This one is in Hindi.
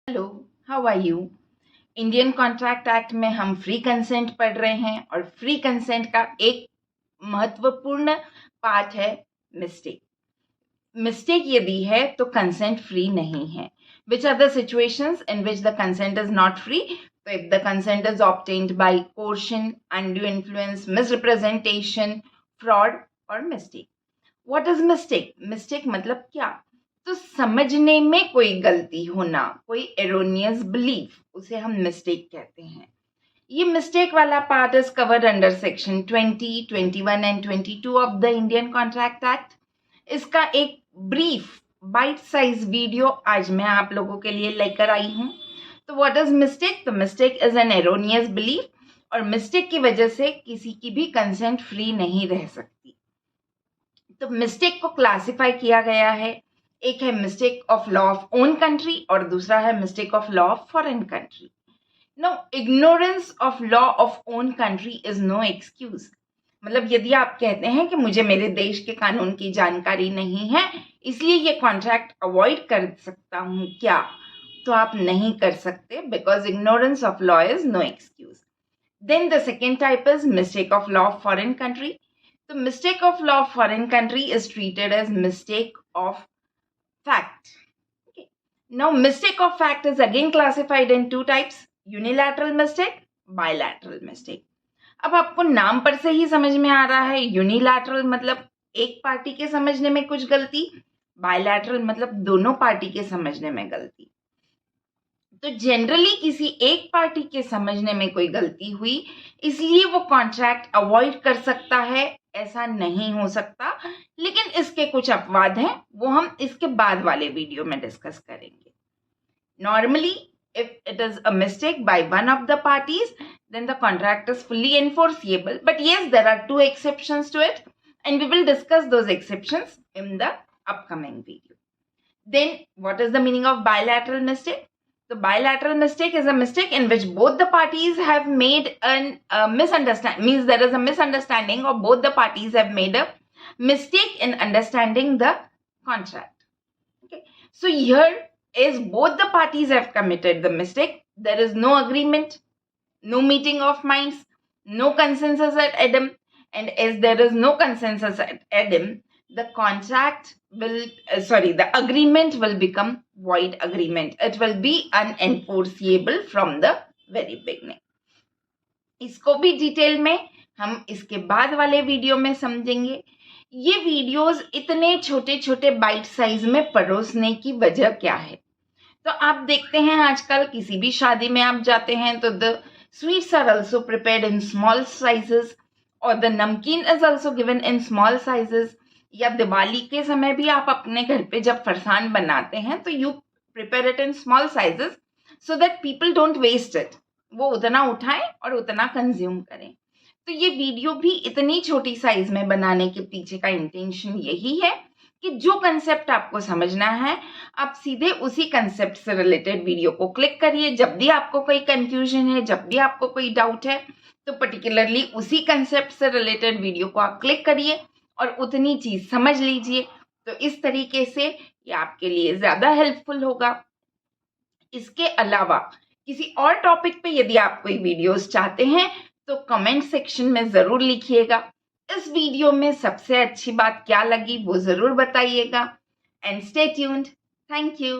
Hello, how are you? Indian contract act में हम फ्री कंसेंट पढ़ रहे हैं और फ्री कंसेंट का एक महत्वपूर्ण पार्ट है मिस्टेक। मिस्टेक यदि है तो कंसेंट फ्री नहीं है। Which are the situations in which the consent is not free? तो if the consent is obtained by coercion, undue influence, misrepresentation, fraud और mistake. What is mistake? Mistake मतलब क्या? तो समझने में कोई गलती होना, कोई एरोनियस बिलीफ, उसे हम मिस्टेक कहते हैं। ये मिस्टेक वाला part is covered under section 20, 21 and 22 of the Indian contract act. इसका एक ब्रीफ बाइट साइज वीडियो आज मैं आप लोगों के लिए लेकर आई हूं। तो व्हाट इज मिस्टेक? तो mistake is an erroneous belief और मिस्टेक की वजह से किसी की भी कंसेंट फ्री नहीं रह सकती। तो मिस्टेक को क्लासिफाई किया गया है। एक है mistake of law of own country और दूसरा है mistake of law of foreign country. No, ignorance of law of own country is no excuse. मतलब यदि आप कहते हैं कि मुझे मेरे देश के कानून की जानकारी नहीं है इसलिए ये कॉन्ट्रैक्ट अवॉइड कर सकता हूं क्या, तो आप नहीं कर सकते, because ignorance of law is no excuse. Then the second type is mistake of law of foreign country. The mistake of law of foreign country is treated as mistake of fact. Okay. Now, mistake of fact is again classified in two types: unilateral mistake, bilateral mistake. अब आपको नाम पर से ही समझ में आ रहा है, यूनिलैटरल मतलब एक पार्टी के समझने में कुछ गलती, बायलैटरल मतलब दोनों पार्टी के समझने में गलती। तो जनरली किसी एक पार्टी के समझने में कोई गलती हुई इसलिए वो कॉन्ट्रैक्ट अवॉइड कर सकता है, ऐसा नहीं हो सकता। लेकिन इसके कुछ अपवाद हैं, वो हम इसके बाद वाले वीडियो में डिस्कस करेंगे। Normally if it is a mistake by one of the parties then the contract is fully enforceable, but yes, there are two exceptions to it and we will discuss those exceptions in the upcoming video. Then what is the meaning of bilateral mistake? The bilateral mistake is a mistake in which both the parties have made a misunderstanding, means there is a misunderstanding or both the parties have made a mistake in understanding the contract. Okay. So here is both the parties have committed the mistake. There is no agreement, no meeting of minds, no consensus at Adam, and as there is no consensus at Adam, the contract will, the agreement will become void agreement. It will be unenforceable from the very beginning. इसको भी डिटेल में हम इसके बाद वाले वीडियो में समझेंगे। ये वीडियोस इतने छोटे छोटे बाइट साइज में परोसने की वजह क्या है? तो आप देखते हैं आजकल किसी भी शादी में आप जाते हैं तो the sweets are also prepared in small sizes और the namkeen is also given in small sizes. या दिवाली के समय भी आप अपने घर पे जब फरसान बनाते हैं तो you prepare it in small sizes so that people don't waste it, वो उतना उठाएं और उतना कंज्यूम करें। तो ये वीडियो भी इतनी छोटी साइज में बनाने के पीछे का इंटेंशन यही है कि जो कंसेप्ट आपको समझना है आप सीधे उसी कंसेप्ट से रिलेटेड वीडियो को क्लिक करिए। जब भी आपको कोई कंफ्यूजन है, जब भी आपको कोई डाउट है, तो पर्टिकुलरली उसी कंसेप्ट से रिलेटेड वीडियो को आप क्लिक करिए और उतनी चीज समझ लीजिए। तो इस तरीके से ये आपके लिए ज्यादा हेल्पफुल होगा। इसके अलावा किसी और टॉपिक पे यदि आप कोई वीडियोस चाहते हैं तो कमेंट सेक्शन में जरूर लिखिएगा। इस वीडियो में सबसे अच्छी बात क्या लगी वो जरूर बताइएगा। And stay tuned. Thank you.